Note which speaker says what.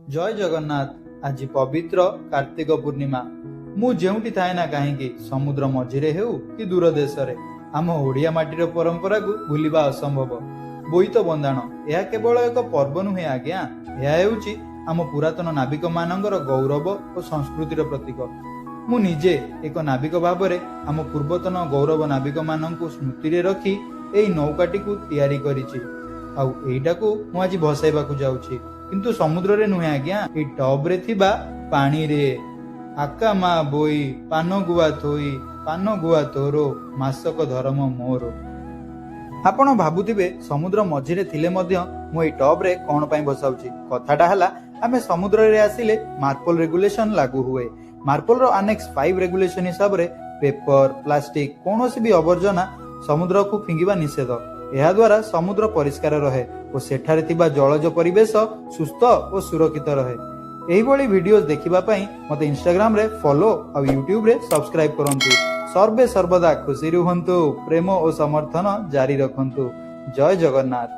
Speaker 1: जय जगन्नाथ। आज पवित्र कार्तिक पूर्णिमा। मु जेउटी थाए ना कहीं समुद्र मझिरे हेउ कि दूर देश रे आम ओडिया माटीर परंपरा को भूलिबा असंभव। बोईत बंदाण यह केवल एक पर्व नुहे आज्ञा, यह हेउची आम पुरातन नाविक मानकर गौरव और संस्कृतिर प्रतीक। मु निजे एक नाविक भावरे आम पूर्वतन गौरव नाविक माननकु स्मृति रे रखी एई नौकाटी को तैयारी करिछि। आउ एइटा को मु आज भसाइबाकु जाउछि, किंतु समुद्र रे नुहे आज्ञा, ए टब रे थिबा पानी रे। आका मा बोई पान गुआ थोई, पान गुआ तोरो मासक धर्म मोरो। आपण भाबुथिबे समुद्र मझिरे थिले मध्य मु ए टब रे कोन पई बसाउछि। कथाटा हला आमे समुद्र रे आसिले मार्पल रेगुलेशन लागू हुए। मार्पल रो अनेक्स 5 रेगुलेशन हिसाब रे पेपर प्लास्टिक कोनोसी भी आवर्जना समुद्र को फिंगिबा निषेध। यह द्वारा समुद्र परिष्कार रहे और सेठारे थिबा जलज परिवेश सुस्थ और सुरक्षित रहे। एही भली वीडियोस देखिबा पई मते इंस्टाग्राम रे फॉलो और यूट्यूब रे सब्सक्राइब करंतु। सर्वे सर्वदा खुशी रुहंतु, प्रेम और समर्थन जारी रखंतु। जय जगन्नाथ।